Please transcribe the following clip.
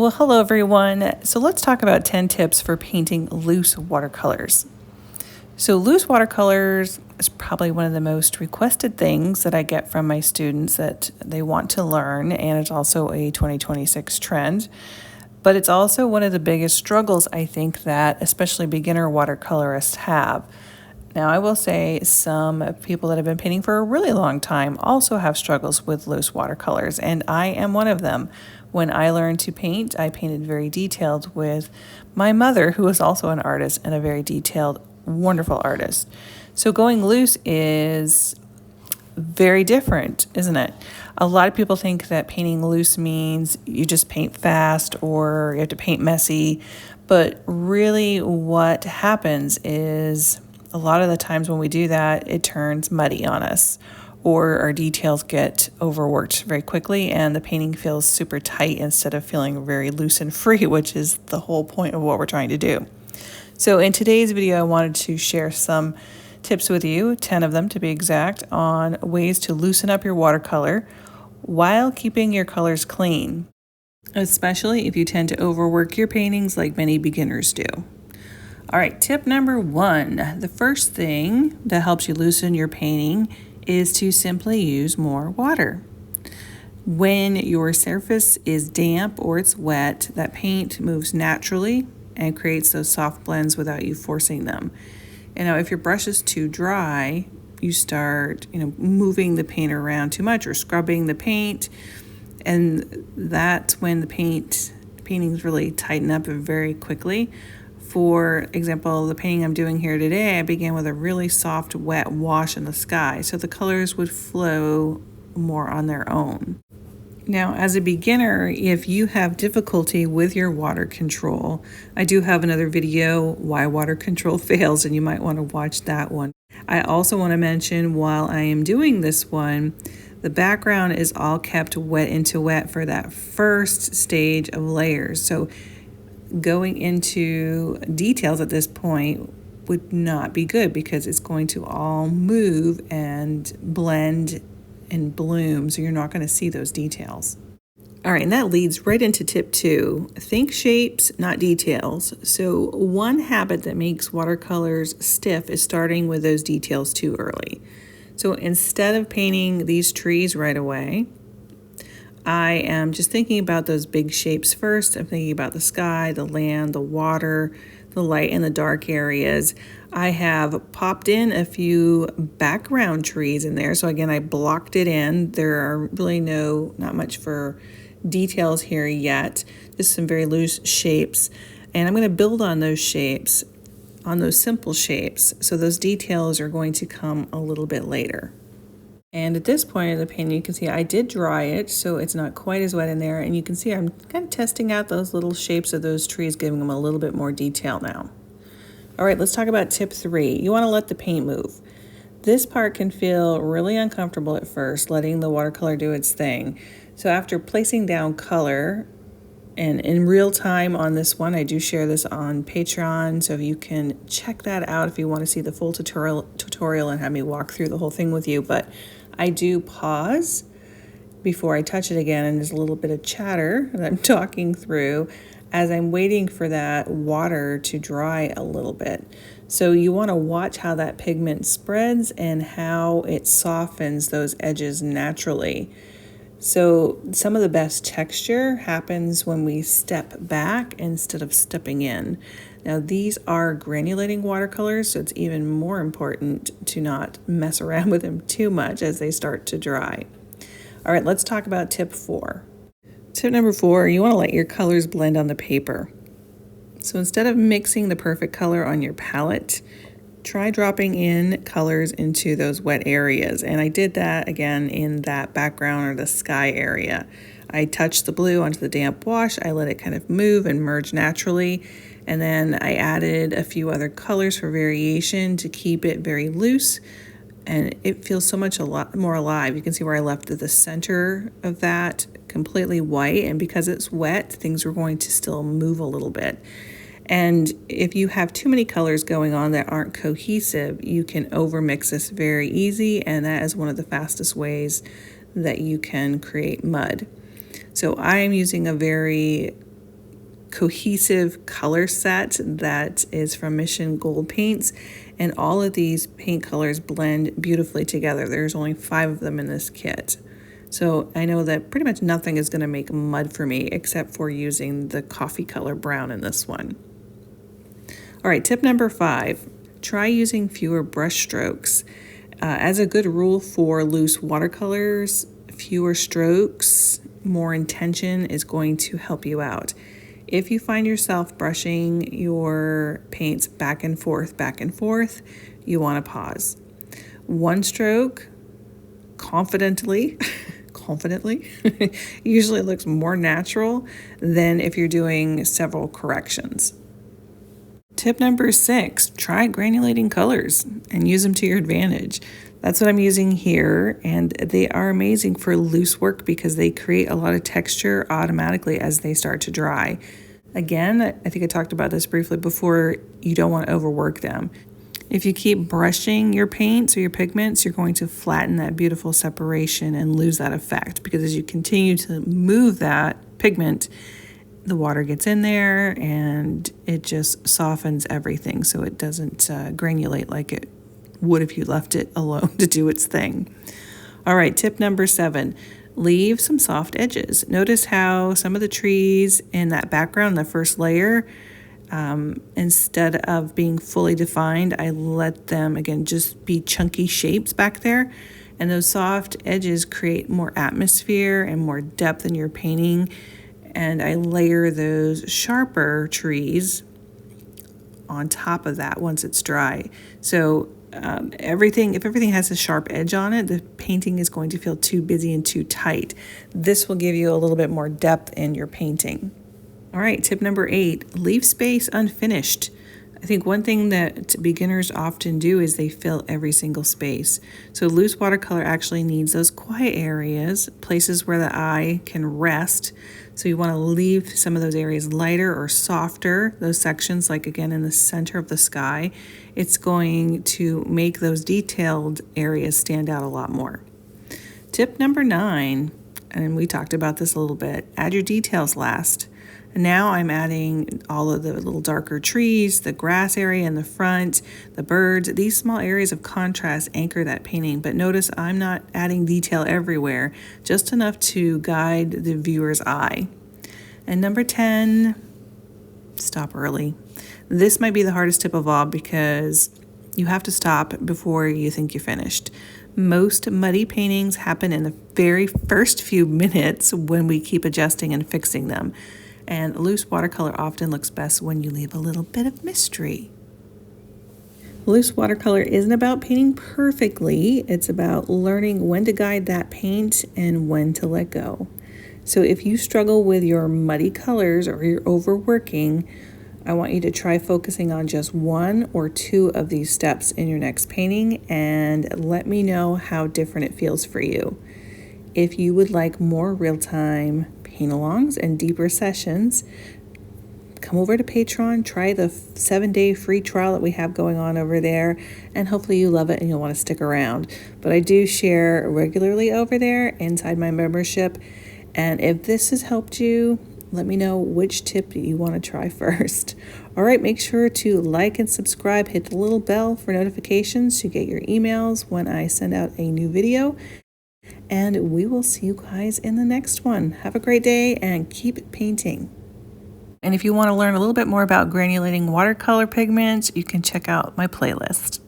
Well, hello everyone. So let's talk about 10 tips for painting loose watercolors. So loose watercolors is probably one of the most requested things that I get from my students that they want to learn, and it's also a 2026 trend. But it's also one of the biggest struggles I think that especially beginner watercolorists have. Now, I will say some people that have been painting for a really long time also have struggles with loose watercolors, and I am one of them. When I learned to paint, I painted very detailed with my mother, who is also an artist and a very detailed, wonderful artist. So going loose is very different, isn't it? A lot of people think that painting loose means you just paint fast or you have to paint messy, but really what happens is a lot of the times when we do that, it turns muddy on us, or our details get overworked very quickly and the painting feels super tight instead of feeling very loose and free, which is the whole point of what we're trying to do. So in today's video, I wanted to share some tips with you, 10 of them to be exact, on ways to loosen up your watercolor while keeping your colors clean, especially if you tend to overwork your paintings like many beginners do. All right, tip number 1. The first thing that helps you loosen your painting is to simply use more water. When your surface is damp or it's wet, that paint moves naturally and creates those soft blends without you forcing them. And now if your brush is too dry, you start, moving the paint around too much or scrubbing the paint, and that's when the paintings really tighten up very quickly. For example, the painting I'm doing here today, I began with a really soft, wet wash in the sky, so the colors would flow more on their own. Now, as a beginner, if you have difficulty with your water control, I do have another video, why water control fails, and you might want to watch that one. I also want to mention, while I am doing this one, the background is all kept wet into wet for that first stage of layers. So going into details at this point would not be good because it's going to all move and blend and bloom, so you're not going to see those details. All right, and that leads right into tip 2. Think shapes, not details. So one habit that makes watercolors stiff is starting with those details too early. So instead of painting these trees right away, I am just thinking about those big shapes first. I'm thinking about the sky, the land, the water, the light and the dark areas. I have popped in a few background trees in there. So again, I blocked it in. There are really not much for details here yet. Just some very loose shapes. And I'm going to build on those shapes, on those simple shapes. So those details are going to come a little bit later. And at this point of the painting, you can see I did dry it, so it's not quite as wet in there. And you can see I'm kind of testing out those little shapes of those trees, giving them a little bit more detail now. All right, let's talk about tip 3. You want to let the paint move. This part can feel really uncomfortable at first, letting the watercolor do its thing. So after placing down color, and in real time on this one, I do share this on Patreon, so you can check that out if you want to see the full tutorial and have me walk through the whole thing with you. But I do pause before I touch it again, and there's a little bit of chatter that I'm talking through as I'm waiting for that water to dry a little bit. So you want to watch how that pigment spreads and how it softens those edges naturally. So some of the best texture happens when we step back instead of stepping in. Now these are granulating watercolors, so it's even more important to not mess around with them too much as they start to dry. All right, let's talk about tip 4. Tip number 4, you want to let your colors blend on the paper. So instead of mixing the perfect color on your palette, try dropping in colors into those wet areas. And I did that again in that background or the sky area. I touched the blue onto the damp wash. I let it kind of move and merge naturally. And then I added a few other colors for variation to keep it very loose. And it feels a lot more alive. You can see where I left the center of that completely white. And because it's wet, things are going to still move a little bit. And if you have too many colors going on that aren't cohesive, you can overmix this very easy, and that is one of the fastest ways that you can create mud. So I am using a very cohesive color set that is from Mission Gold Paints, and all of these paint colors blend beautifully together. There's only 5 of them in this kit. So I know that pretty much nothing is going to make mud for me except for using the coffee color brown in this one. All right, tip number 5, try using fewer brush strokes. As a good rule for loose watercolors, fewer strokes, more intention is going to help you out. If you find yourself brushing your paints back and forth, you want to pause. One stroke, confidently, usually looks more natural than if you're doing several corrections. Tip number 6, try granulating colors and use them to your advantage. That's what I'm using here, and they are amazing for loose work because they create a lot of texture automatically as they start to dry. Again, I think I talked about this briefly before, you don't want to overwork them. If you keep brushing your paints or your pigments, you're going to flatten that beautiful separation and lose that effect, because as you continue to move that pigment, the water gets in there and it just softens everything so it doesn't granulate like it would if you left it alone to do its thing. All right, tip number 7, leave some soft edges. Notice how some of the trees in that background, the first layer, instead of being fully defined, I let them, again, just be chunky shapes back there. And those soft edges create more atmosphere and more depth in your painting. And I layer those sharper trees on top of that once it's dry. So if everything has a sharp edge on it, the painting is going to feel too busy and too tight. This will give you a little bit more depth in your painting. All right, tip number 8, leave space unfinished. I think one thing that beginners often do is they fill every single space. So loose watercolor actually needs those quiet areas, places where the eye can rest. So you want to leave some of those areas lighter or softer, those sections like again in the center of the sky. It's going to make those detailed areas stand out a lot more. Tip number 9, and we talked about this a little bit, add your details last. Now I'm adding all of the little darker trees, the grass area in the front, the birds. These small areas of contrast anchor that painting, but notice I'm not adding detail everywhere, just enough to guide the viewer's eye. And number 10, stop early. This might be the hardest tip of all because you have to stop before you think you're finished. Most muddy paintings happen in the very first few minutes when we keep adjusting and fixing them. And loose watercolor often looks best when you leave a little bit of mystery. Loose watercolor isn't about painting perfectly. It's about learning when to guide that paint and when to let go. So if you struggle with your muddy colors or you're overworking, I want you to try focusing on just 1 or 2 of these steps in your next painting and let me know how different it feels for you. If you would like more real-time paint-alongs and deeper sessions, come over to Patreon, try the 7-day free trial that we have going on over there, and hopefully you love it and you'll want to stick around. But I do share regularly over there inside my membership, and if this has helped you, let me know which tip you want to try first. All right, make sure to like and subscribe, hit the little bell for notifications to get your emails when I send out a new video. And we will see you guys in the next one. Have a great day and keep painting. And if you want to learn a little bit more about granulating watercolor pigments, you can check out my playlist.